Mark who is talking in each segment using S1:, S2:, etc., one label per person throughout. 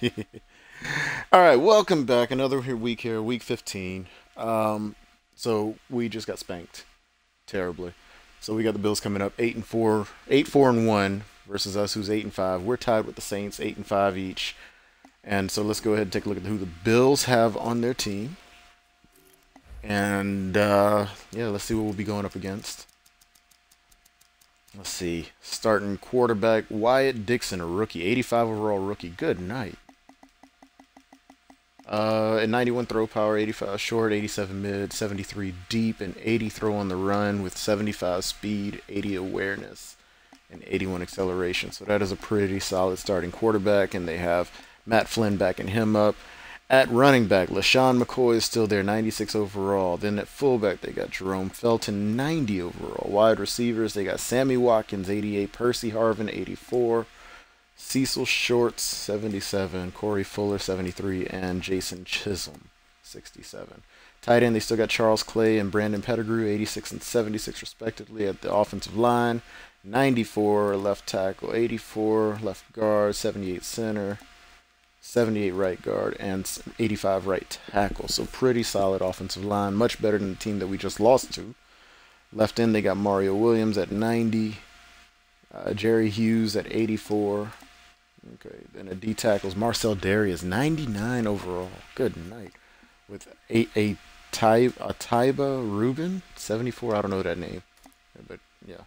S1: All right, welcome back. Another week here, week 15. So we just got spanked terribly. So we got the Bills coming up 8-4, 8-4-1 versus us, who's 8-5. We're tied with the Saints, 8-5 each. And so let's go ahead and take a look at who the Bills have on their team. And yeah, let's see what we'll be going up against. Let's see. Starting quarterback Wyatt Dixon, a rookie, 85 overall rookie. Good night. At 91 throw power, 85 short, 87 mid, 73 deep, and 80 throw on the run with 75 speed, 80 awareness, and 81 acceleration. So that is a pretty solid starting quarterback, and they have Matt Flynn backing him up. At running back, LaShawn McCoy is still there, 96 overall. Then at fullback, they got Jerome Felton, 90 overall. Wide receivers, they got Sammy Watkins, 88, Percy Harvin, 84. Cecil Shorts, 77, Corey Fuller, 73, and Jason Chisholm, 67. Tight end, they still got Charles Clay and Brandon Pettigrew, 86 and 76 respectively at the offensive line. 94 left tackle, 84 left guard, 78 center, 78 right guard, and 85 right tackle. So pretty solid offensive line, much better than the team that we just lost to. Left end, they got Mario Williams at 90, Jerry Hughes at 84. Okay, then a D tackles Marcel Darius, 99 overall. Good night. With a Taiba Rubin, 74. I don't know that name, but yeah.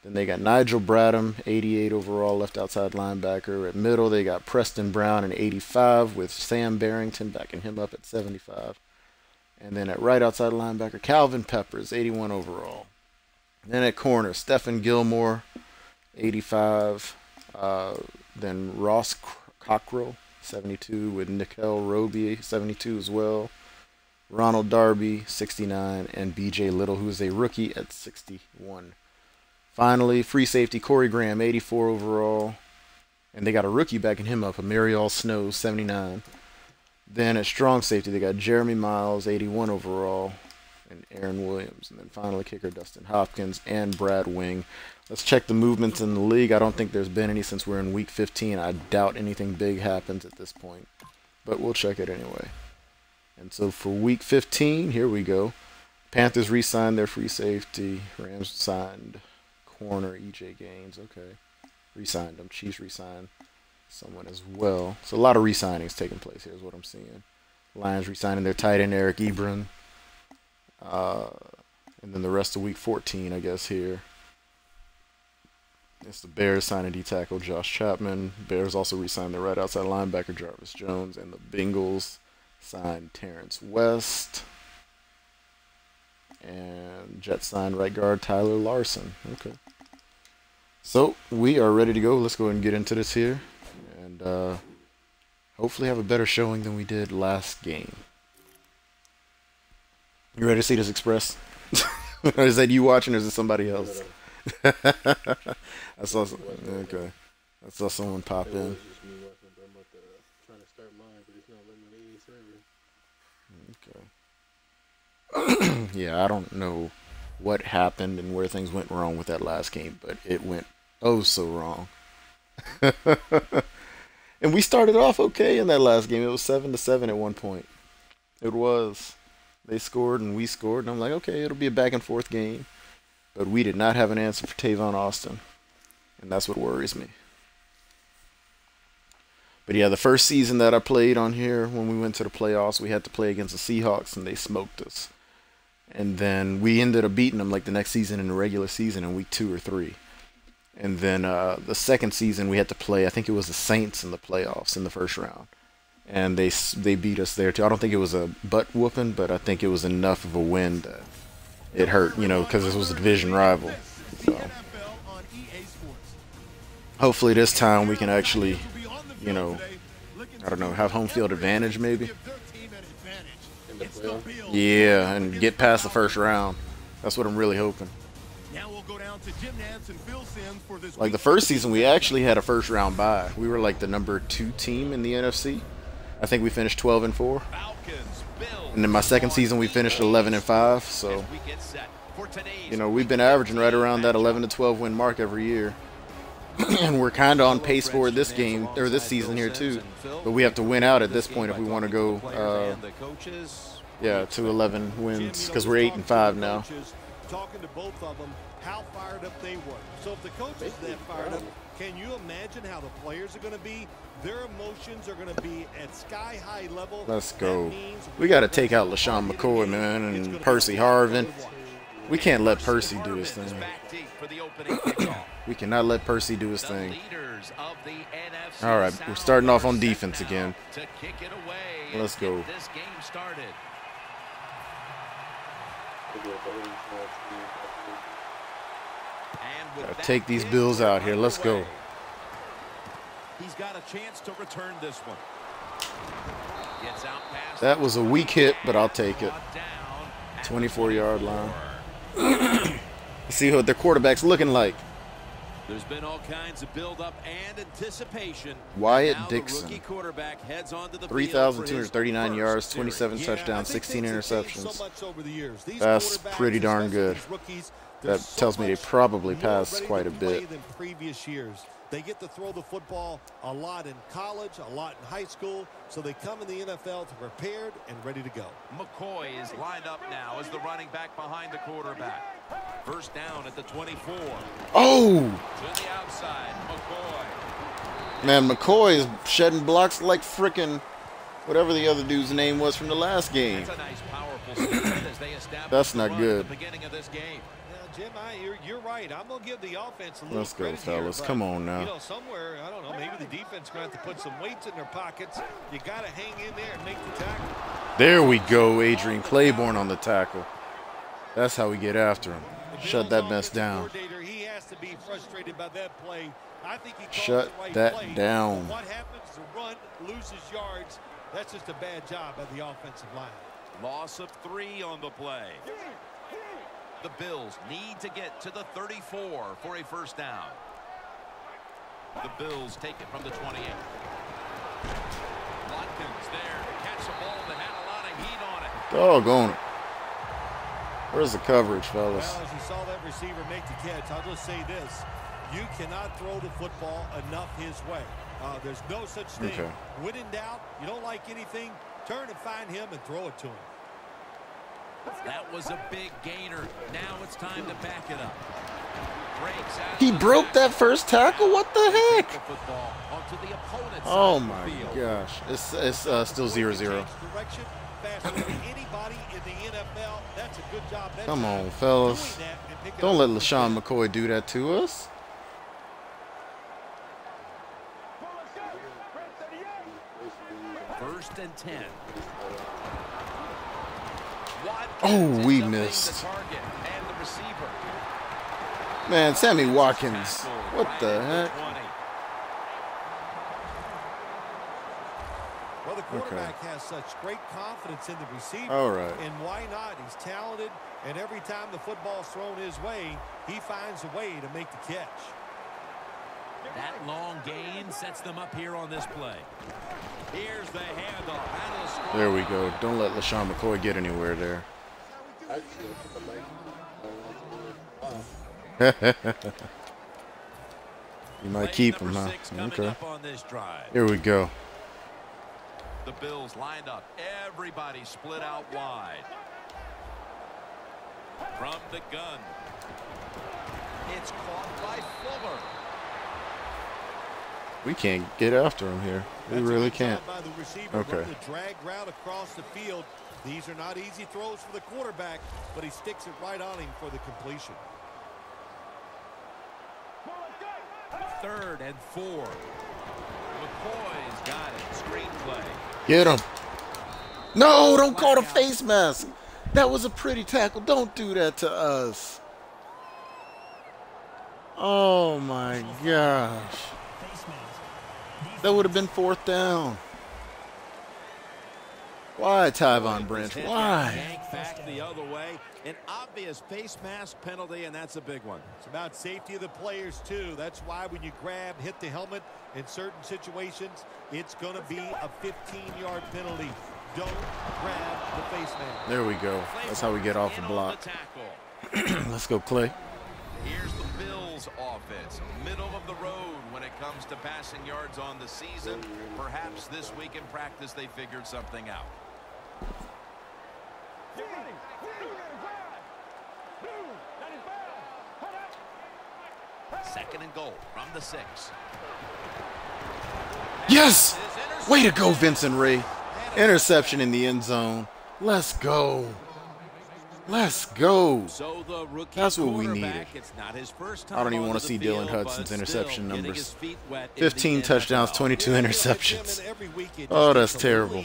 S1: Then they got Nigel Bradham, 88 overall, left outside linebacker. At middle, they got Preston Brown, an 85, with Sam Barrington backing him up at 75. And then at right outside linebacker, Calvin Peppers, 81 overall. Then at corner, Stephen Gilmore, 85. Then Ross Cockrell, 72, with Nickel Roby, 72 as well. Ronald Darby, 69, and B.J. Little, who is a rookie, at 61. Finally, free safety Corey Graham, 84 overall. And they got a rookie backing him up, Amarial Snow, 79. Then at strong safety, they got Jeremy Miles, 81 overall, and Aaron Williams. And then finally, kicker Dustin Hopkins and Brad Wing. Let's check the movements in the league. I don't think there's been any since we're in week 15. I doubt anything big happens at this point, but we'll check it anyway. And so for week 15, here we go. Panthers re-signed their free safety. Rams signed corner E.J. Gaines. Okay. Re-signed them. Chiefs re-signed someone as well. So a lot of re-signings taking place here is what I'm seeing. Lions re-signing their tight end Eric Ebron. And then the rest of week 14, I guess, here. It's the Bears signing D tackle Josh Chapman. Bears also re-signed their right outside linebacker Jarvis Jones, and the Bengals signed Terrence West. And Jets signed right guard Tyler Larson. Okay. So we are ready to go. Let's go ahead and get into this here, and hopefully have a better showing than we did last game. You ready to see this Express? Or is that you watching, or is it somebody else? I saw okay. I saw someone pop in. Okay. Yeah, I don't know what happened and where things went wrong with that last game, but it went oh so wrong. And we started off okay in that last game. It was 7-7 at one point. It was. They scored and we scored, and I'm like, okay, it'll be a back and forth game. But we did not have an answer for Tavon Austin, and that's what worries me. But yeah, the first season that I played on here, when we went to the playoffs, we had to play against the Seahawks, and they smoked us. And then we ended up beating them like the next season in the regular season in week 2 or 3. And then the second season we had to play, I think it was the Saints in the playoffs in the first round. And they beat us there too. I don't think it was a butt whooping, but I think it was enough of a win that it hurt, you know, because this was a division rival. So hopefully this time we can actually, you know, I don't know, have home field advantage maybe. Yeah, and get past the first round. That's what I'm really hoping. Like the first season, we actually had a first round bye. We were like the number 2 team in the NFC. I think we finished 12-4. And then my second season, we finished 11-5. So, you know, we've been averaging right around that 11-12 win mark every year. And we're kind of on pace for this game, or this season here too. But we have to win out at this point if we want to go, yeah, to 11 wins, because we're 8-5 now.
S2: Talking to both of them, how fired up they were. So if the coach is that fired up, can you imagine how the players are going to be? Their emotions are going to be at sky-high level.
S1: Let's go. We got to take out LaShawn McCoy, man, and Percy Harvin. We can't let Percy do his thing. We cannot let Percy do his thing. All right, we're starting off on defense again. Let's go. Gotta take these Bills out here. Let's go.
S3: He's got a chance to return this one.
S1: That was a weak hit, but I'll take it. 24-yard line. See what their quarterback's looking like.
S3: There's been all kinds of build-up and anticipation.
S1: Wyatt Dixon,
S3: 3,239
S1: yards, 27 touchdowns, 16 interceptions. That's pretty darn good. That tells me they probably passed quite a bit.
S2: They get to throw the football a lot in college, a lot in high school, so they come in the NFL to prepared and ready to go.
S3: McCoy is lined up now as the running back behind the quarterback. First down at the 24.
S1: Oh!
S3: To the outside, McCoy.
S1: Man, McCoy is shedding blocks like frickin' whatever the other dude's name was from the last game.
S3: That's a nice, powerful statement as they establish
S1: That's not
S3: the run
S1: good.
S3: at the beginning of this game.
S2: Jim, you're right. I'm going to give the offense a little
S1: Let's go,
S2: credit
S1: fellas.
S2: Here,
S1: Come on now.
S2: You know, somewhere, I don't know, maybe the defense going to have to put some weights in their pockets. You got to hang in there and make the tackle.
S1: There we go, Adrian Claiborne on the tackle. That's how we get after him. Shut that mess down.
S2: He has to be frustrated by that play. I think he
S1: Shut that down.
S2: What happens to run, loses yards. That's just a bad job by the offensive line.
S3: Loss of 3 on the play. The Bills need to get to the 34 for a first down. The Bills take it from the 28. Watkins there to catch the ball that had a lot of heat on it.
S1: Doggone it. Where's the coverage, fellas?
S2: Well, as you saw that receiver make the catch, I'll just say this. You cannot throw the football enough his way. There's no such thing.
S1: Okay.
S2: When in doubt, you don't like anything, turn and find him and throw it to him.
S3: That was a big gainer. Now it's time to back it up.
S1: He broke that first tackle? What the heck? Oh my gosh. It's still 0-0. Come on, fellas. Don't let LaShawn McCoy do that to us.
S3: First and 10.
S1: Oh, we missed. Man, Sammy Watkins. What the heck?
S2: Well, the quarterback has such great confidence in the receiver.
S1: All right.
S2: And why not? He's talented, and every time the football's thrown his way, he finds a way to make the catch.
S3: That long gain sets them up here on this play. Here's the handoff.
S1: There we go. Don't let LaShawn McCoy get anywhere there. You might keep him, huh? Okay. Here we go.
S3: The Bills lined up. Everybody split out wide. From the gun. It's caught by Fuller.
S1: We can't get after him here. We really can't. Okay.
S2: Drag route across the field. These are not easy throws for the quarterback, but he sticks it right on him for the completion.
S3: 3rd and 4. McCoy's got it. Screenplay.
S1: Get him. No, don't call the face mask. That was a pretty tackle. Don't do that to us. Oh my gosh. That would have been 4th down. Why, Tyvon Branch? Why?
S3: Yank back the other way. An obvious face mask penalty, and that's a big one.
S2: It's about safety of the players, too. That's why when you grab, hit the helmet in certain situations, it's going to be a 15-yard penalty. Don't grab the face mask.
S1: There we go. That's how we get off the block. Let's go, Clay.
S3: Here's the Bills Bills offense, middle of the road when it comes to passing yards on the season. Perhaps this week in practice they figured something out. Second and goal from the 6.
S1: Yes! Way to go, Vincent Ray. Interception in the end zone. Let's go. Let's go. That's what we needed. I don't even want to see Dylan Hudson's interception numbers. 15 touchdowns, 22 interceptions. Oh, that's terrible.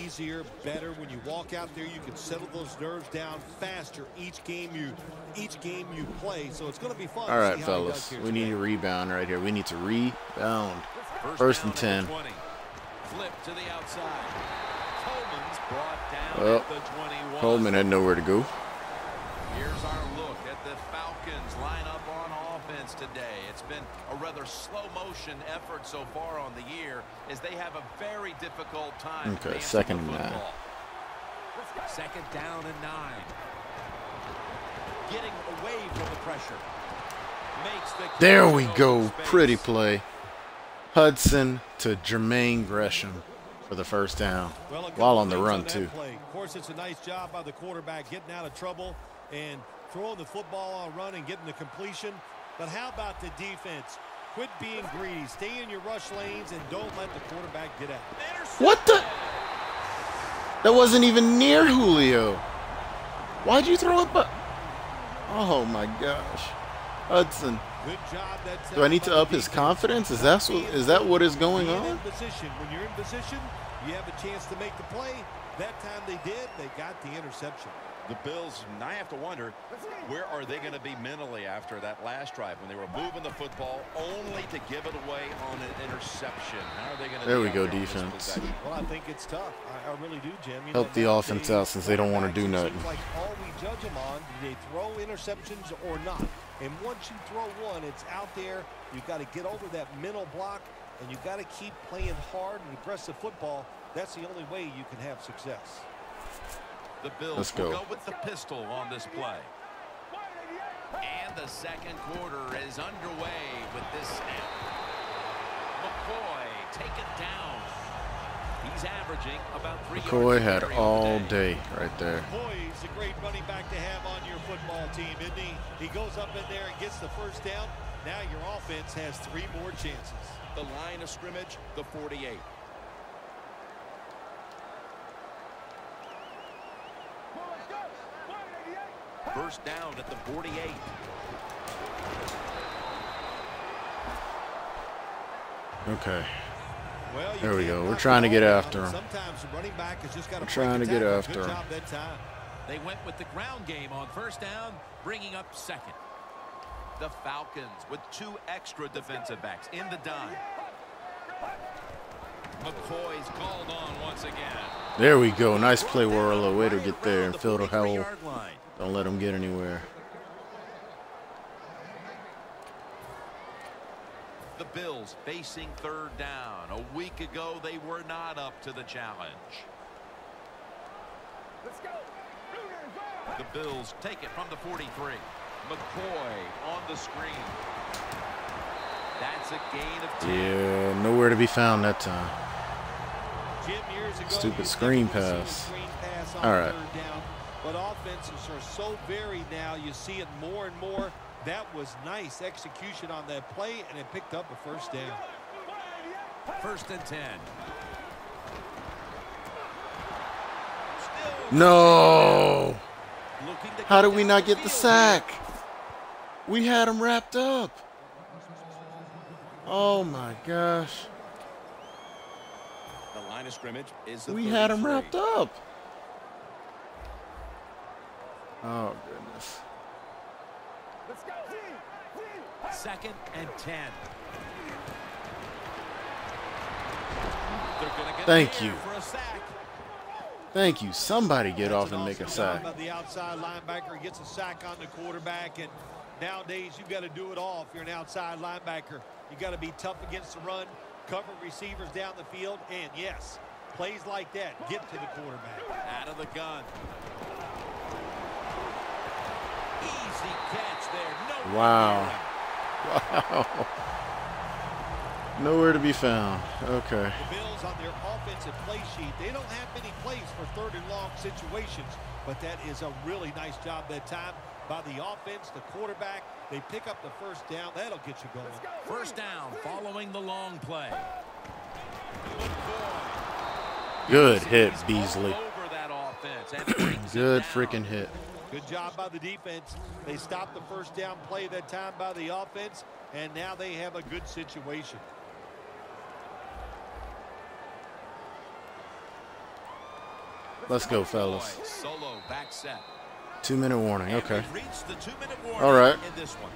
S2: Better when you walk out there, you can settle those nerves down faster each game you play. So it's going to be fun.
S1: All right, fellas, we need a rebound right here. We need to rebound. First and 10.
S3: Flip to the outside. Coleman's brought down
S1: Well,
S3: at the 21.
S1: Coleman had nowhere to go.
S3: Here's our look at the Falcons line up on offense today. It's been a rather slow motion effort so far on the year as they have a very difficult time.
S1: Okay, second and 9.
S3: Second down and 9. Getting away from the pressure. Makes the
S1: There we go. Pretty play. Hudson to Jermaine Gresham for the first down, while on the run too.
S2: Of course, it's a nice job by the quarterback getting out of trouble and throwing the football on a run and getting the completion. But how about the defense? Quit being greedy. Stay in your rush lanes and don't let the quarterback get out.
S1: What the? That wasn't even near Julio. Why'd you throw it? Oh my gosh, Hudson.
S2: Good job.
S1: Do I need to up his confidence? Is that what is going on?
S2: When you're in position, you have a chance to make the play. That time they did. They got the interception.
S3: The Bills, and I have to wonder, where are they going to be mentally after that last drive when they were moving the football only to give it away on an interception? How are they going to?
S1: There we go, defense.
S2: Well, I think it's tough. I really do, Jim.
S1: Help the offense out since they don't want to do nothing.
S2: Like all we judge them on, do they throw interceptions or not? And once you throw one, it's out there. You've got to get over that mental block, and you've got to keep playing hard and aggressive football. That's the only way you can have success.
S3: The Bills will go with the pistol on this play. And the second quarter is underway with this snap. McCoy taken down. He's averaging about 3 yards.
S1: McCoy had all day right there.
S2: McCoy's a great running back to have on your football team, isn't he? He goes up in there and gets the first down. Now your offense has 3 more chances.
S3: The line of scrimmage, the 48. First down at the 48.
S1: Okay.
S2: Well,
S1: there we go. We're trying to get after him.
S2: Sometimes the running back has just got to
S1: We're trying to get after him.
S3: They went with the ground game on first down, bringing up second. The Falcons with 2 extra defensive backs in the dime. McCoy's called on once again.
S1: There we go. Nice play, Warlow. Way to get there and fill the hole. Don't let him get anywhere.
S3: The Bills facing third down. A week ago, they were not up to the challenge.
S4: Let's go.
S3: The Bills take it from the 43. McCoy on the screen. That's a gain of 10.
S1: Yeah, nowhere to be found that time. Stupid screen pass. All right.
S2: But offenses are so varied now. You see it more and more. That was nice execution on that play, and it picked up a first down.
S3: First and 10.
S1: No. How did we not get the sack? We had him wrapped up. Oh my gosh.
S3: The line of scrimmage is the
S1: We had him wrapped up. Oh goodness.
S4: Let's go.
S3: Second and 10. They're gonna get
S1: Thank you.
S3: for a sack.
S1: Thank you. Somebody get off and make a sack.
S2: The outside linebacker gets a sack on the quarterback, and nowadays you've got to do it all if you're an outside linebacker. You got to be tough against the run, cover receivers down the field, and yes, plays like that get to the quarterback.
S3: Out of the gun. Easy catch there. No
S1: Wow. Wow. Nowhere to be found. Okay.
S2: The Bills on their offensive play sheet, they don't have many plays for third and long situations, but that is a really nice job that time by the offense, the quarterback. They pick up the first down. That'll get you going.
S3: First down following the long play.
S1: Good hit, Beasley.
S3: Over that offense and brings
S1: Good
S3: it down.
S1: freaking hit.
S2: Good job by the defense. They stopped the first down play that time by the offense, and now they have a good situation.
S1: Let's go, fellas.
S3: Solo back set.
S1: 2-minute warning. Okay.
S3: And we've reached the 2-minute warning
S1: All right.
S3: in this one.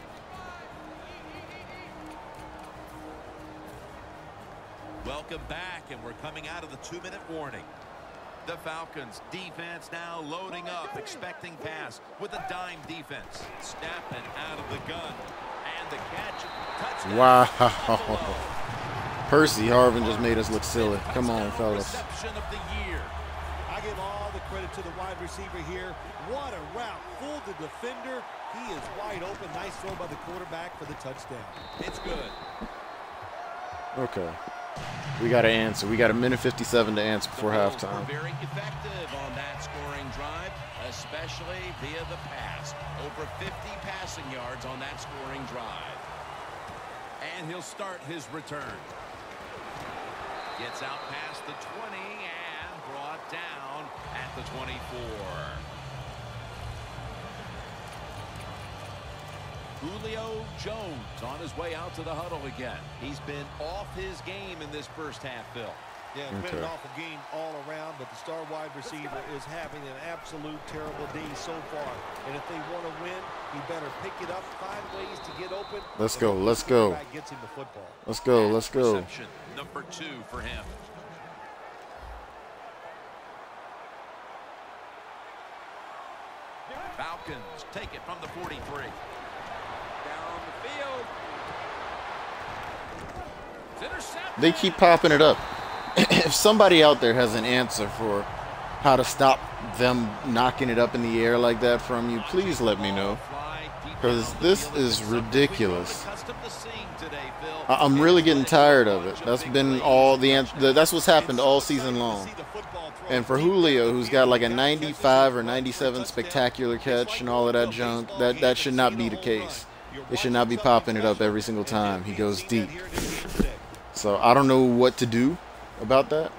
S3: Welcome back, and we're coming out of the 2-minute warning. The Falcons defense now loading up, expecting pass with a dime defense. Snapping out of the gun. And the catch. Touchdown.
S1: Wow. Percy Harvin just made us look silly. Come on, fellas.
S3: Reception of the year.
S2: I give all the credit to the wide receiver here. What a route. Fooled the defender. He is wide open. Nice throw by the quarterback for the touchdown.
S3: It's good.
S1: Okay. We got to answer. We got 1:57 to answer before halftime.
S3: Very effective on that scoring drive, especially via the pass. Over 50 passing yards on that scoring drive. And he'll start his return. Gets out past the 20 and brought down at the 24. Julio Jones on his way out to the huddle again. He's been off his game in this first half, Phil.
S2: Yeah, it's been an awful game all around, but the star wide receiver is having an absolute terrible day so far. And if they want to win, he better pick it up, find ways to get open.
S1: Let's go. Let's go.
S2: Gets him the football.
S1: Let's go. Let's go.
S3: Reception number 2 for him. Falcons take it from the 43. Down the field. It's intercepted.
S1: They keep popping it up. If somebody out there has an answer for how to stop them knocking it up in the air like that from you, please let me know. Because this is ridiculous. I'm really getting tired of it. That's been all that's what's happened all season long. And for Julio, who's got like a 95 or 97 spectacular catch and all of that junk, that should not be the case. They should not be popping it up every single time he goes deep. So I don't know what to do about that.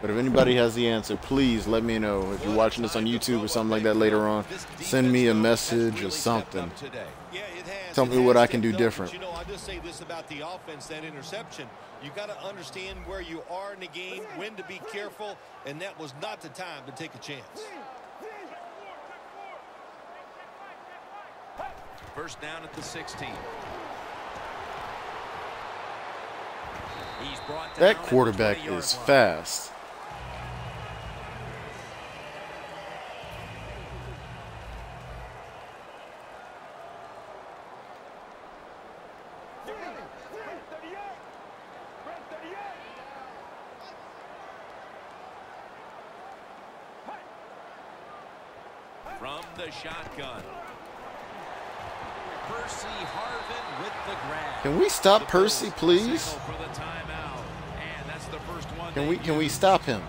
S1: But if anybody has the answer, please let me know. If you're watching this on YouTube or something like that later on, send me a message or something. Tell me what I can do different.
S2: You know, I'll just say this about the offense, that interception. You got to understand where you are in the game, when to be careful, and that was not the time to take a chance.
S3: First down at the 16. He's brought down.
S1: That quarterback is fast.
S3: From the shotgun. Percy Harvin with the grab.
S1: Can we stop Percy, please?
S3: For the timeout. And that's the first one.
S1: Can we stop him?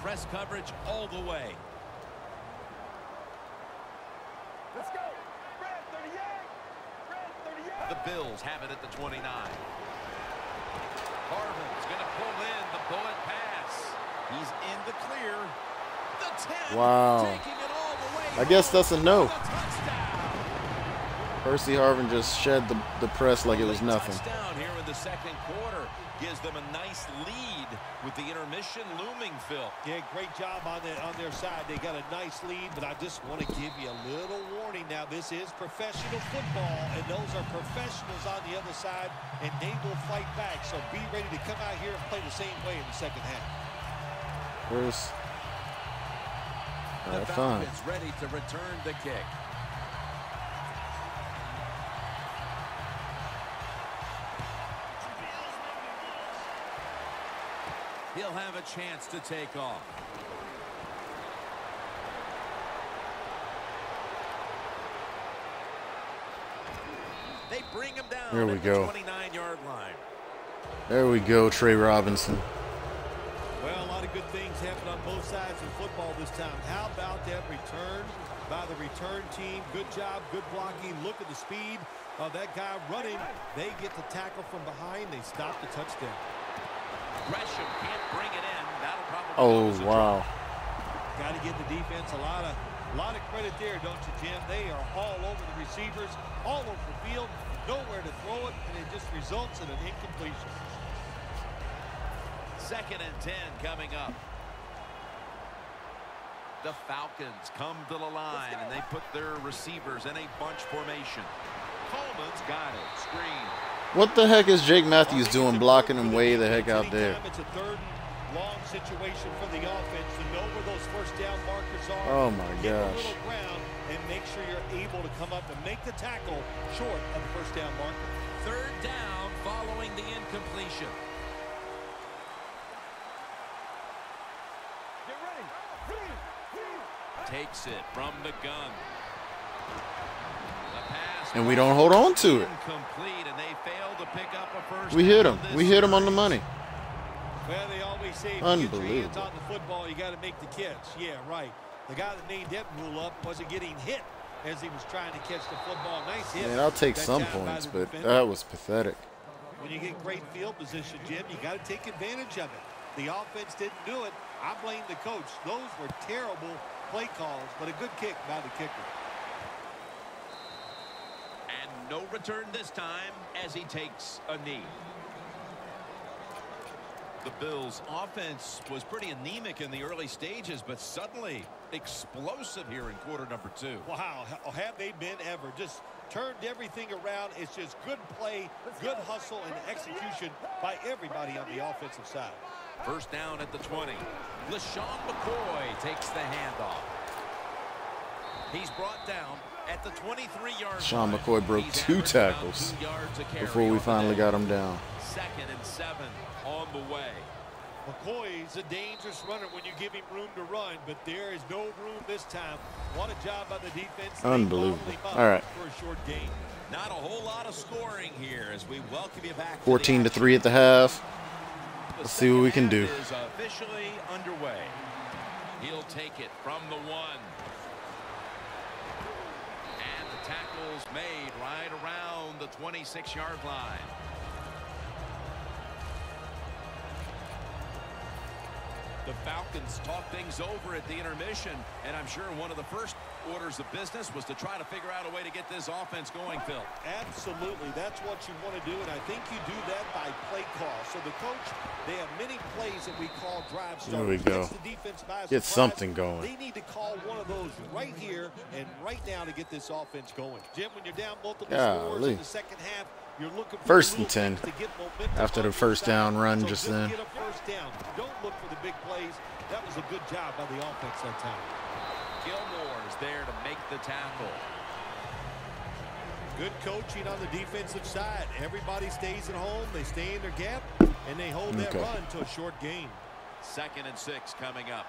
S3: Press coverage all the way.
S4: Let's go. Red 38. Red 38.
S3: The Bills have it at the 29. Harvin's going to pull in the bullet pass. He's in the clear. The 10.
S1: Wow.
S3: Taking it all the way.
S1: I guess that's a no.
S3: Touchdown.
S1: Percy Harvin just shed the press like it was nothing.
S3: Touchdown here in the second quarter gives them a nice lead with the intermission looming, Phil.
S2: Yeah, great job on their side. They got a nice lead, but I just want to give you a little warning now. This is professional football, and those are professionals on the other side, and they will fight back. So be ready to come out here and play the same way in the second half.
S1: Where's... All
S3: The
S1: right, fine.
S3: Falcons ready to return the kick. He'll have a chance to take off. They bring him down
S1: There we
S3: at
S1: go.
S3: the 29-yard line.
S1: There we go, Trey Robinson.
S2: Well, a lot of good things happen on both sides of football this time. How about that return by the return team? Good job, good blocking. Look at the speed of that guy running. They get the tackle from behind. They stop the touchdown.
S3: Gresham can't bring it in. That'll probably
S1: Oh, wow.
S2: Got to give the defense a lot of credit there, don't you, Jim? They are all over the receivers, all over the field, nowhere to throw it, and it just results in an incompletion.
S3: 2nd and 10 coming up. The Falcons come to the line, and they put their receivers in a bunch formation. Coleman's got it. Screen.
S1: What the heck is Jake Matthews doing blocking him way the heck out there?
S2: It's a 3rd and long situation for the offense to know where those first down markers are.
S1: Oh my
S2: Get a
S1: gosh.
S2: little ground and make sure you're able to come up and make the tackle short of the first down marker.
S3: 3rd down following the incompletion.
S4: Get ready.
S3: Takes it from the gun. The pass
S1: And we don't hold on to it.
S3: incomplete, and they fail to pick up a first
S1: We hit
S3: down
S1: him.
S3: this
S1: We hit him on the
S3: series.
S1: money.
S2: Well, they always say if you get your hands
S1: Unbelievable.
S2: on the football, you got to make the catch. Yeah, right. The guy that made that rule up wasn't getting hit as he was trying to catch the football. Nice hit.
S1: Man, I'll take
S2: that
S1: some
S2: time by
S1: points,
S2: the
S1: but
S2: defender.
S1: that was pathetic.
S2: When you get great field position, Jim, you got to take advantage of it. The offense didn't do it. I blame the coach. Those were terrible play calls, but a good kick by the kicker.
S3: And no return this time as he takes a knee. The Bills' offense was pretty anemic in the early stages, but suddenly explosive here in quarter number 2.
S2: Wow, have they been ever. Just turned everything around. It's just good play, good hustle, and execution by everybody on the offensive side.
S3: First down at the 20. LaShawn McCoy takes the handoff. He's brought down at the 23-yard line.
S1: Sean McCoy broke
S3: He's
S1: 2
S3: averaging about
S1: tackles
S3: 2 yards a carry
S1: before
S3: on
S1: we
S3: the
S1: finally
S3: day.
S1: got him down.
S3: 2nd and 7 on the way.
S2: McCoy's a dangerous runner when you give him room to run, but there is no room this time. What a job by the defense. They
S1: Unbelievable.
S2: bottled him up
S1: All right.
S2: for a short gain.
S3: Not a whole lot of scoring here as we welcome you back.
S1: 14-3 at the half. Let's see what we can do.
S3: Is officially underway. He'll take it from the 1. And the tackle's made right around the 26-yard line. The Falcons talk things over at the intermission, and I'm sure one of the first orders of business was to try to figure out a way to get this offense going, Phil.
S2: Absolutely. That's what you want to do, and I think you do that by play call. So the coach, they have many plays that we call drive starters.
S1: There we go.
S2: Gets the defense by
S1: Get
S2: surprise.
S1: something going.
S2: They need to call one of those right here and right now to get this offense going. Jim, when you're down multiple scores
S1: Golly.
S2: in the second half, you're looking for
S1: First
S2: the
S1: and
S2: little
S1: 10
S2: things to get momentum
S1: after the
S2: on your
S1: first
S2: side.
S1: down run
S2: So
S1: just then.
S2: Get a first down. Don't look for the big plays. That was a good job by the offense that time.
S3: Gilmore is there to make the tackle.
S2: Good coaching on the defensive side. Everybody stays at home. They stay in their gap, and they hold that
S1: Okay.
S2: run to a short gain.
S3: 2nd and 6 coming up.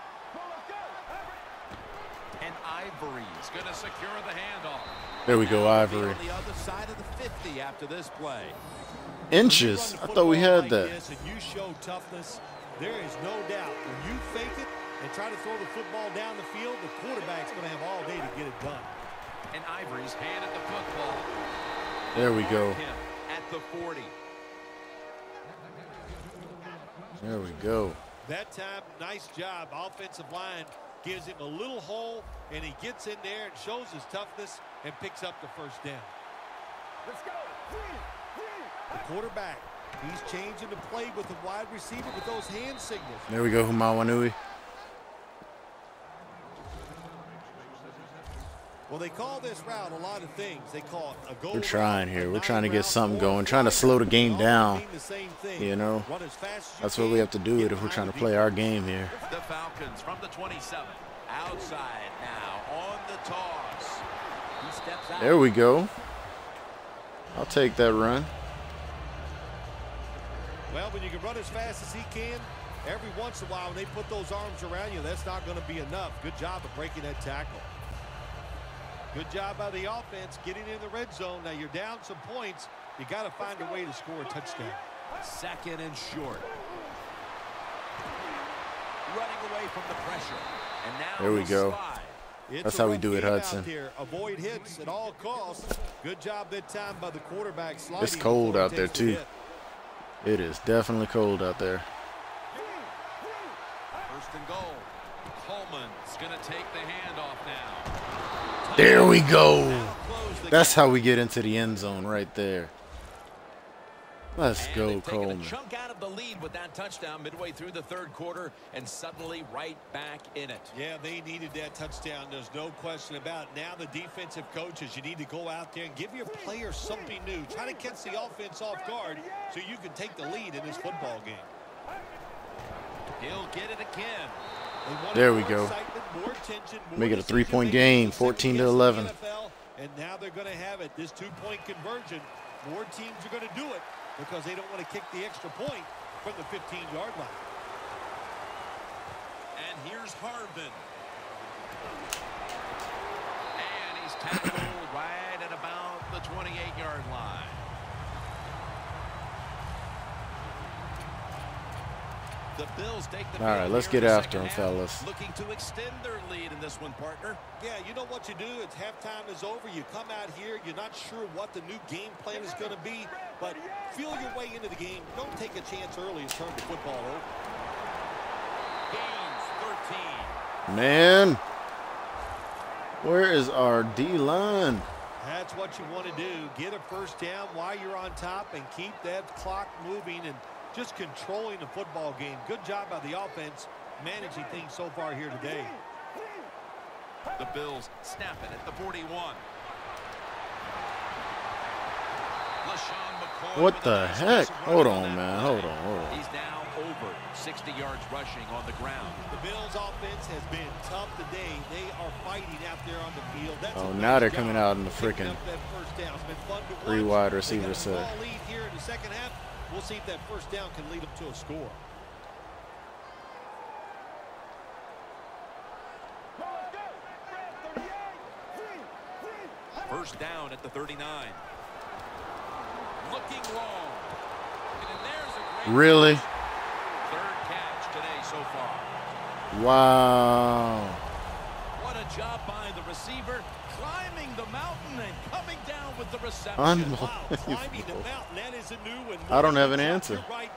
S3: And Ivory's going to secure the handoff.
S1: There we go,
S3: Now he'll be
S1: Ivory.
S3: on the other side of the 50 after this play.
S1: Inches.
S2: When you
S1: I
S2: run the
S1: thought we
S2: football
S1: had
S2: like
S1: that.
S2: this and you show toughness, there is no doubt. When you fake it and try to throw the football down the field, the quarterback's going to have all day to get it done.
S3: And Ivory's handed the football.
S1: There we go.
S3: Him at the 40.
S1: There we go.
S2: That time, nice job. Offensive line gives him a little hole, and he gets in there and shows his toughness and picks up the first down.
S4: Let's go.
S2: The quarterback, he's changing the play with the wide receiver with those hand signals.
S1: There we go, Humawanui.
S2: Well, they call this route a lot of things. They call it a go.
S1: We're trying
S2: route,
S1: here.
S2: a
S1: We're trying to
S2: nine
S1: get
S2: route,
S1: something
S2: or
S1: going,
S2: a
S1: trying to
S2: fly
S1: slow the
S2: route.
S1: game
S2: They all
S1: down.
S2: mean the same thing.
S1: You know,
S2: Run as fast as you
S1: that's what we
S2: can,
S1: have to do
S2: get
S1: if we're
S2: behind
S1: trying to
S2: the
S1: play
S2: defense.
S1: our game here.
S3: The Falcons from the 27. Outside now on the toss. He steps out.
S1: There we go. I'll take that run.
S2: Well, when you can run as fast as he can, every once in a while when they put those arms around you, that's not going to be enough. Good job of breaking that tackle. Good job by the offense getting in the red zone. Now you're down some points. You got to find a way to score a touchdown.
S3: 2nd and short. Running away from the pressure. And now
S1: there we go. That's how we do it, Hudson.
S2: Avoid hits at all costs. Good job that time by the quarterback.
S1: It's cold out there, too. It is definitely cold out there.
S3: 1st and goal. Coleman's going to take the handoff now.
S1: There we go. That's how we get into the end zone right there. Let's go, Coleman.
S3: A chunk out of the lead with that touchdown midway through the 3rd quarter and suddenly right back in it.
S2: Yeah, they needed that touchdown. There's no question about it. Now the defensive coaches, you need to go out there and give your players something new. Try to catch the offense off guard so you can take the lead in this football game.
S3: He'll get it again.
S1: There we go. Make it a 3-point game, 14-11.
S2: And now they're going to have it. This 2-point conversion. More teams are going to do it because they don't want to kick the extra point from the 15-yard line.
S3: And here's Harvin. And he's tackled right at about the 28-yard line. The Bills take the
S1: all right, let's get after them, fellas.
S3: Looking to extend their lead in this one, partner.
S2: Yeah, you know what you do. It's halftime is over. You come out here. You're not sure what the new game plan is going to be, but feel your way into the game. Don't take a chance early and turn the football over.
S3: Gains 13.
S1: Man, where is our D-line?
S2: That's what you want to do. Get a 1st down while you're on top and keep that clock moving and just controlling the football game. Good job by the offense managing things so far here today.
S3: The Bills snap it at the 41.
S1: What the heck? Hold on, man. Hold on.
S3: He's now over 60 yards rushing on the ground.
S2: The Bills offense has been tough today. They are fighting out there on the field.
S1: Oh, now they're coming out in the freaking 3 wide receiver set.
S2: Lead here in the 2nd half. We'll see if that 1st down can lead them to a score.
S3: First down at the 39. Looking long. And there's a great
S1: really?
S3: 3rd catch today so far.
S1: Wow.
S3: What a job by the receiver, climbing the mountain and coming down with the reception.
S1: Unbelievable.
S2: Wow, climbing the mountain, that is a new one.
S1: I don't have an answer.
S2: Right.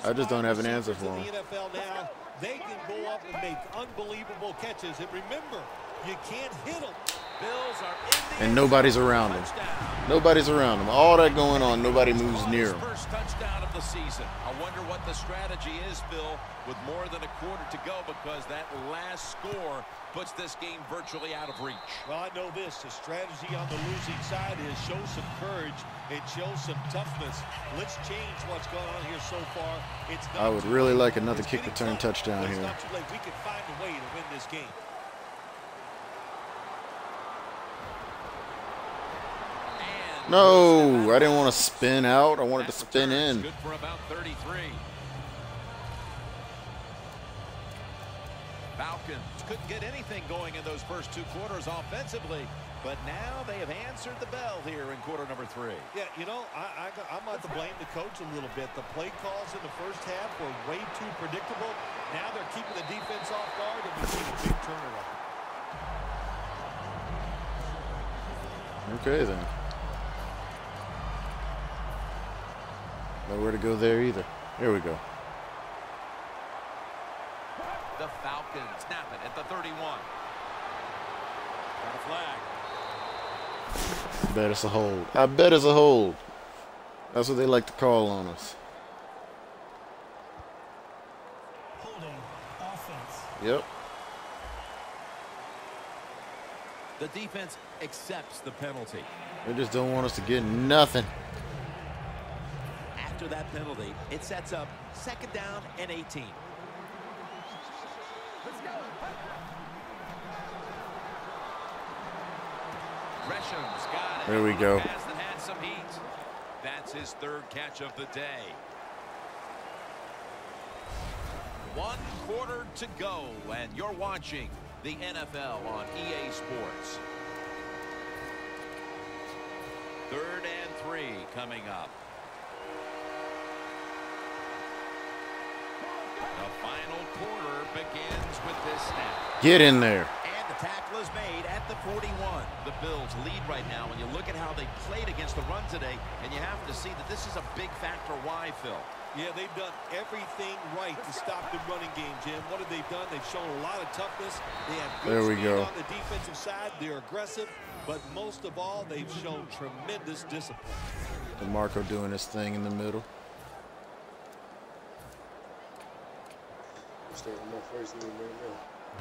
S1: I just don't have an answer for
S2: in
S1: him.
S2: the NFL now, they can go up and make unbelievable catches. And remember, you can't hit them.
S3: Bills are in the
S1: And nobody's around him. Nobody's around him. All that going on, nobody moves near him.
S3: First touchdown of the season. I wonder what the strategy is, Phil, with more than a quarter to go, because that last score puts this game virtually out of reach.
S2: Well, I know this. The strategy on the losing side is show some courage and show some toughness. Let's change what's going on here so far. It's not
S1: I would really like another kick return touchdown
S2: here.
S1: here.
S2: Not too late. We can find a way to win this game.
S1: No, I didn't want to spin out. I wanted to spin in.
S3: Good for about 33. Falcons couldn't get anything going in those first 2 quarters offensively, but now they have answered the bell here in quarter number 3.
S2: Yeah, you know, I'm going to blame the coach a little bit. The play calls in the first half were way too predictable. Now they're keeping the defense off guard, and we've seen a big turnaround.
S1: Okay, then. Nowhere to go there either. Here we go.
S3: The Falcons snap it at the 31. Got a flag.
S1: I bet it's a hold. I bet it's a hold. That's what they like to call on us.
S5: Holding offense.
S1: Yep.
S3: The defense accepts the penalty.
S1: They just don't want us to get nothing.
S3: After that penalty, it sets up 2nd down and 18.
S4: Let's go.
S3: Gresham's got it.
S1: There we go.
S3: Pass that had some heat. That's his 3rd catch of the day. 1 quarter to go, and you're watching the NFL on EA Sports. 3rd and 3 coming up. The final quarter begins with this snap.
S1: Get in there.
S3: And the tackle is made at the 41. The Bills lead right now. When you look at how they played against the run today, and you have to see that this is a big factor. Why, Phil?
S2: Yeah, they've done everything right to stop the running game, Jim. What have they done? They've shown a lot of toughness. They have good speed on the defensive side. They're aggressive, but most of all, they've shown tremendous discipline.
S1: DeMarco doing his thing in the middle.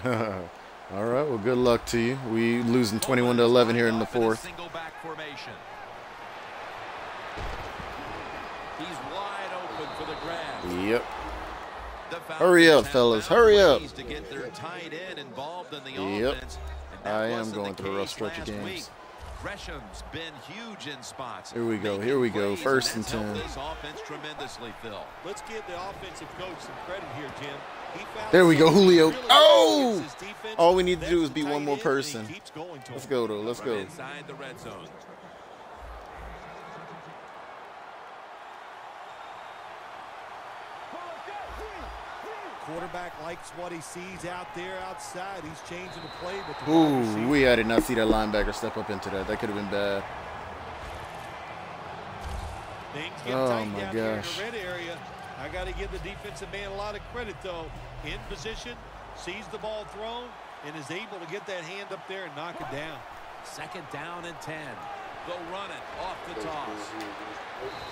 S1: All right, well, good luck to you. We losing 21-11 here in the 4th.
S3: Single back formation. He's wide open for the grab.
S1: Yep. Hurry up, fellas. Hurry up.
S3: To get their tight end involved in the offense.
S1: I am going through a rough stretch of games.
S3: Gresham's been huge in spots.
S1: Here we go. Here we go. 1st and 10.
S3: This offense tremendously, Phil.
S2: Let's give the offensive coach some credit here, Jim.
S1: There we go, Julio. Oh! All we need to do is beat one more person. Let's go, though. Let's go.
S3: Inside the red zone.
S2: Quarterback likes what he sees out there outside. He's changing the play. But
S1: I did not see that linebacker step up into that. That could have been bad. Oh, my gosh.
S2: In the red area. I got to give the defensive man a lot of credit, though. In position, sees the ball thrown, and is able to get that hand up there and knock it down.
S3: 2nd down and 10. They'll run it off the toss.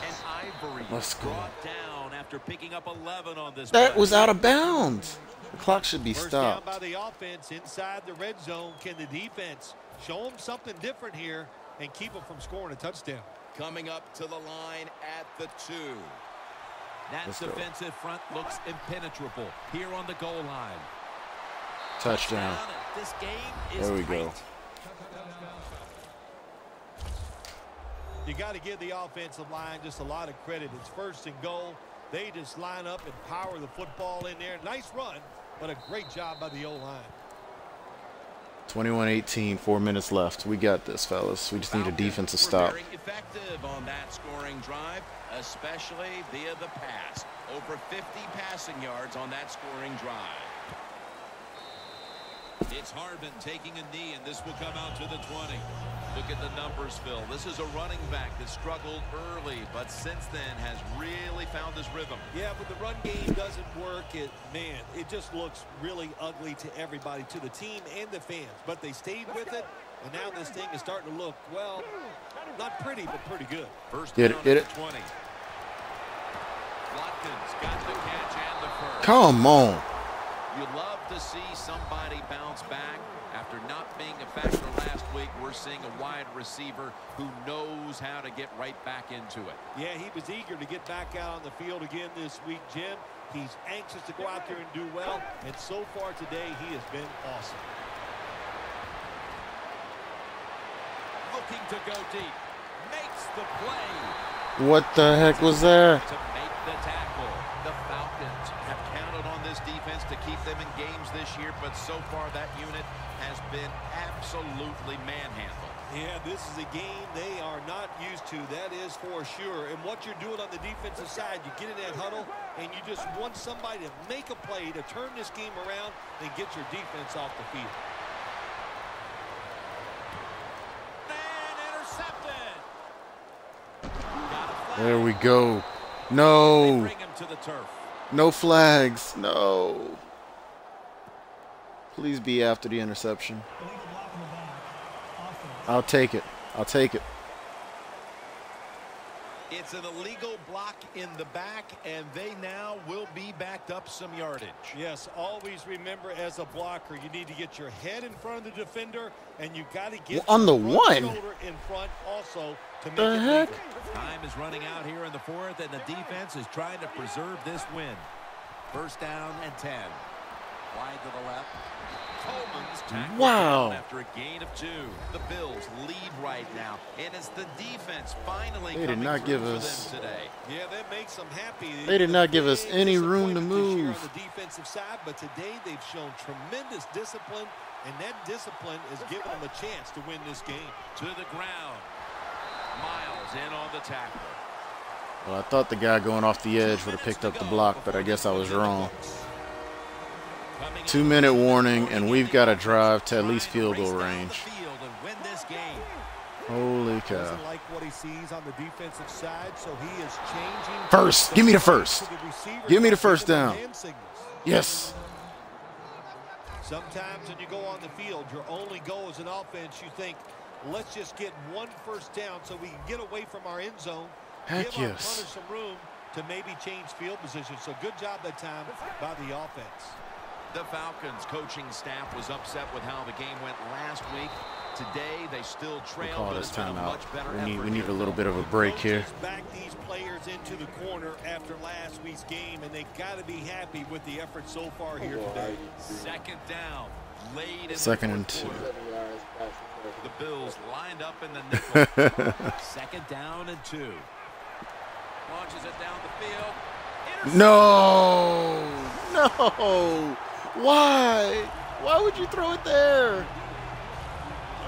S3: And Ivory brought down after picking up 11 on this
S1: That
S3: play.
S1: was out of bounds. The clock should be
S2: First
S1: stopped.
S2: down by the offense inside the red zone. Can the defense show them something different here and keep them from scoring a touchdown?
S3: Coming up to the line at the 2. That defensive front looks impenetrable here on the goal line.
S1: Touchdown.
S3: This game is
S1: there we
S3: tight.
S1: go.
S2: You got to give the offensive line just a lot of credit. It's 1st and goal. They just line up and power the football in there. Nice run, but a great job by the O-line.
S1: 21-18, 4 minutes left. We got this, fellas. We just need a defensive stop.
S3: Very effective on that scoring drive, especially via the pass. Over 50 passing yards on that scoring drive. It's Harbin taking a knee, and this will come out to the 20. Look at the numbers, Phil. This is a running back that struggled early, but since then has really found his rhythm.
S2: Yeah, but the run game doesn't work. It just looks really ugly to everybody, to the team and the fans. But they stayed with it, and now this thing is starting to look, well, not pretty, but pretty good.
S3: First
S1: Get
S3: down
S1: it.
S3: at the 20. Watkins got the catch and the first.
S1: Come on.
S3: You love to see somebody bounce back. After not being a factor last week, we're seeing a wide receiver who knows how to get right back into it.
S2: Yeah, he was eager to get back out on the field again this week, Jim. He's anxious to go out there and do well, and so far today he has been awesome.
S3: Looking to go deep. Makes the play.
S1: What the heck was that?
S3: To make the tackle. The Falcons have counted on this defense to keep them in games this year, but so far that unit has been absolutely manhandled.
S2: Yeah, this is a game they are not used to, that is for sure. And what you're doing on the defensive side, you get in that huddle, and you just want somebody to make a play to turn this game around and get your defense off the field.
S3: And intercepted.
S1: There we go. No.
S3: Bring him to the turf.
S1: No flags. No. Please be after the interception. I'll take it. I'll take it.
S3: It's an illegal block in the back, and they now will be backed up some yardage.
S2: Yes, always remember as a blocker, you need to get your head in front of the defender, and you got to get
S1: on the
S2: your
S1: one
S2: shoulder in front also to make
S1: the
S2: it
S1: heck?
S2: legal.
S3: Time is running out here in the 4th, and the defense is trying to preserve this win. First down and 10. Wide to the left. Coleman's tackled down after a gain of 2. The Bills lead right now, and it's the defense finally
S1: They did not give
S2: for
S1: us
S2: them today. Yeah, that makes them happy.
S1: They did not give us any room to
S2: Disappointed this year
S1: move.
S2: on the defensive side, but today they've shown tremendous discipline, and that discipline has given them a chance to win this game.
S3: To the ground. Miles in on the tackle.
S1: Well, I thought the guy going off the edge would have picked up the block, but I guess I was wrong. 2-minute warning, and we've got to drive to at least field goal range. Holy cow.
S2: Doesn't like what he sees on the defensive side, so he is changing.
S1: First, give me the first. Give me the first down. Yes.
S2: Sometimes when you go on the field, your only goal as an offense, you think, let's just get one first down so we can get away from our end zone.
S1: Heck
S2: give our
S1: yes.
S2: runners some room to maybe change field position. So good job that time by the offense.
S3: The Falcons coaching staff was upset with how the game went last week. Today they still trail,
S1: Call
S3: but
S1: this
S3: it's been a
S1: timeout.
S3: much better
S1: We need a little bit of a break here.
S2: Back these players into the corner after last week's game, and they got to be happy with the effort so far here today.
S3: Second down, late in
S1: Second
S3: the
S1: and
S3: fourth
S1: 2.
S3: quarter. The Bills lined up in the nickel. Second down and 2. Launches it down the field.
S1: No. No. Why? Why would you throw it there?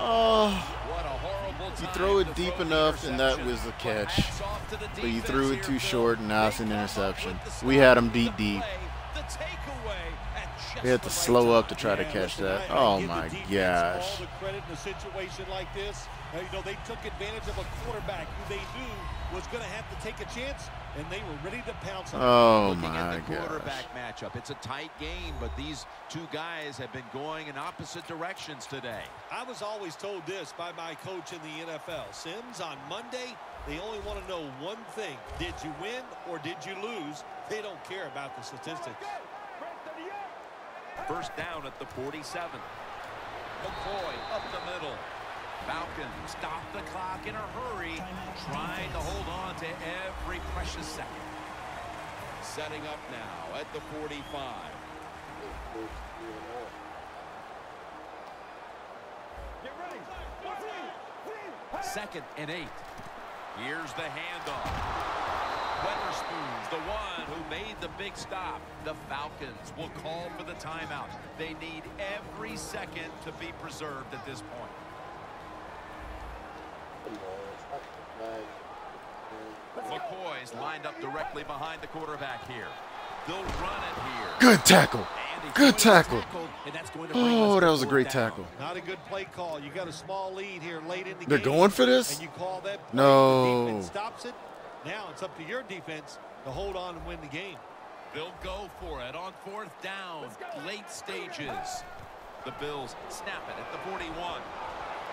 S1: Oh.
S3: What a horrible time.
S1: You throw it
S3: to
S1: deep
S3: throw the
S1: enough, and that
S3: interception.
S1: was the catch.
S3: Hats off to the
S1: But you
S3: defense
S1: threw it
S3: here,
S1: too
S3: Bill.
S1: short, and now it's an
S3: They come up
S1: interception.
S3: with the
S1: We had him
S3: stop,
S1: beat
S3: the
S1: deep.
S3: play, the takeaway at just
S1: We had
S3: the
S1: to
S3: right
S1: slow up
S3: time.
S1: to try to catch that. Oh my gosh.
S2: All the credit in a situation like this. You know, they took advantage of a quarterback who they knew was going to have to take a chance, and they were ready to pounce on him.
S1: Oh
S3: Looking
S1: my
S3: at the
S1: gosh.
S3: quarterback matchup, it's a tight game, but these two guys have been going in opposite directions today.
S2: I was always told this by my coach in the NFL. Sims, on Monday, they only want to know one thing. Did you win or did you lose? They don't care about the statistics.
S3: First down at the 47. McCoy up the middle. Falcons stop the clock in a hurry, trying to hold on to every precious second. Setting up now at the 45. Second and 8. Here's the handoff. Weatherspoon's the one who made the big stop. The Falcons will call for the timeout. They need every second to be preserved at this point. McCoy's lined up directly behind the quarterback here. They'll run it here.
S1: Good tackle. Good tackle. Oh, that was a great tackle.
S2: Not a good play call. You got a small lead here late in the
S1: They're
S2: game.
S1: going for this?
S2: And you call that play.
S1: No.
S2: The defense stops it. Now it's up to your defense to hold on and win the game.
S3: They'll go for it on fourth down. Late stages. The Bills snap it at the 41.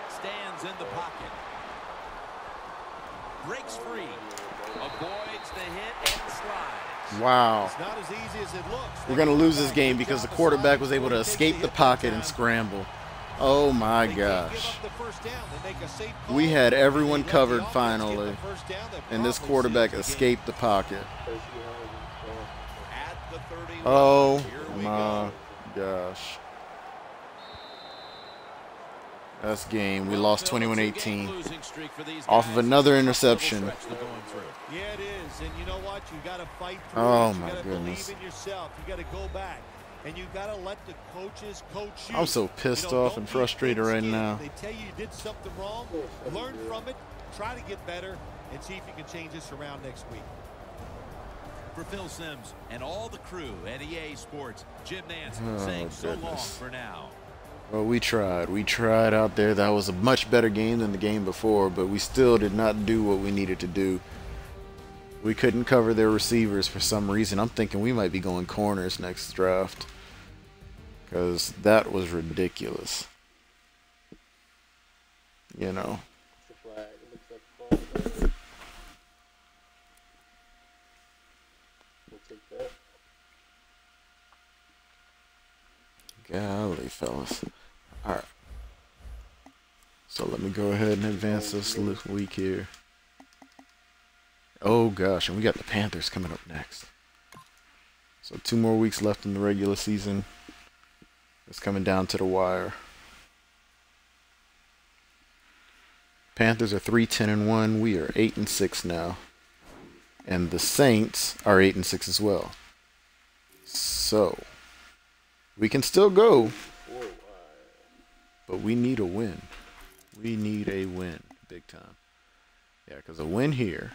S3: Stands in the pocket. Breaks free. Avoids the hit and slides.
S1: Wow.
S2: It's not as easy as it looks.
S1: We're going to lose this game because the quarterback was able to escape the pocket and scramble. Oh my gosh. We had everyone covered finally, and this quarterback escaped the pocket. Oh my gosh. That's game. We lost 21-18 off of another interception.
S2: Yeah, it is. And you know what? You got to fight through
S1: Oh
S2: it. You
S1: my
S2: gotta
S1: goodness.
S2: believe in yourself. You got to go back. And you got to let the coaches coach you.
S1: I'm so pissed off and frustrated right now.
S2: They tell you you did something wrong. Learn from it. Try to get better and see if you can change this around next week.
S3: For Phil Sims and all the crew at EA Sports, Jim Nance saying so long for now.
S1: Well, we tried. We tried out there. That was a much better game than the game before, but we still did not do what we needed to do. We couldn't cover their receivers for some reason. I'm thinking we might be going corners next draft because that was ridiculous. You know. Golly, fellas. Alright. So let me go ahead and advance this week here. Oh gosh, and we got the Panthers coming up next. So 2 more weeks left in the regular season. It's coming down to the wire. Panthers are 3-10-1. We are 8-6 now. And the Saints are 8-6 as well. So we can still go, but we need a win. We need a win, big time. Yeah, because a win here.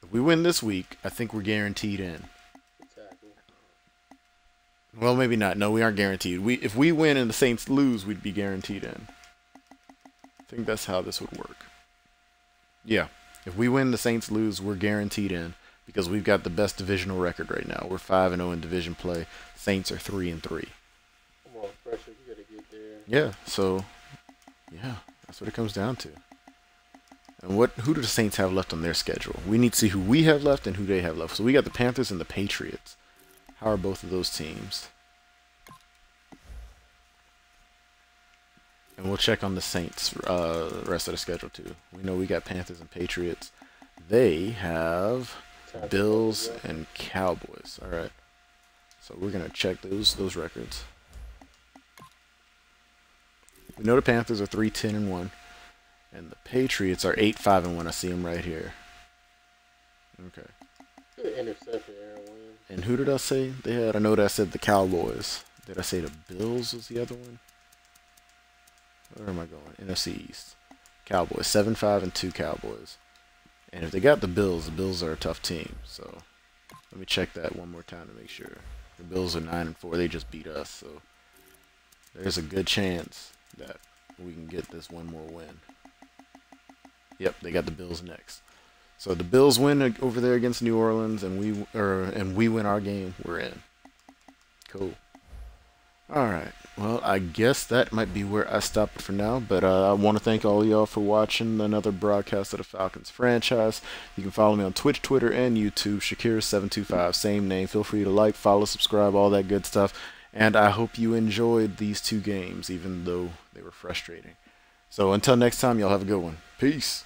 S1: If we win this week, I think we're guaranteed in.
S6: Exactly.
S1: Well, maybe not. No, we aren't guaranteed. If we win and the Saints lose, we'd be guaranteed in. I think that's how this would work. Yeah. If we win, the Saints lose, we're guaranteed in because we've got the best divisional record right now. We're 5-0 in division play. Saints are 3-3.
S6: Come on, pressure. You gotta get there.
S1: Yeah. So, yeah, that's what it comes down to. And who do the Saints have left on their schedule? We need to see who we have left and who they have left. So we got the Panthers and the Patriots. How are both of those teams? And we'll check on the Saints rest of the schedule too. We know we got Panthers and Patriots. They have Bills and Cowboys. All right. So we're gonna check those records. We know the Panthers are 3-10-1, and the Patriots are 8-5-1. I see them right here. Okay.
S6: Good interception, Aaron Williams.
S1: And who did I say they had? I know that I said the Cowboys. Did I say the Bills was the other one? Where am I going? NFC East. Cowboys. 7-5-2 Cowboys. And if they got the Bills are a tough team. So let me check that one more time to make sure. The Bills are 9-4. They just beat us. So there's a good chance that we can get this one more win. Yep, they got the Bills next. So the Bills win over there against New Orleans, and we win our game. We're in. Cool. All right. Well, I guess that might be where I stop it for now. But I want to thank all of y'all for watching another broadcast of the Falcons franchise. You can follow me on Twitch, Twitter, and YouTube. Shakir725, same name. Feel free to like, follow, subscribe, all that good stuff. And I hope you enjoyed these two games, even though they were frustrating. So until next time, y'all have a good one. Peace.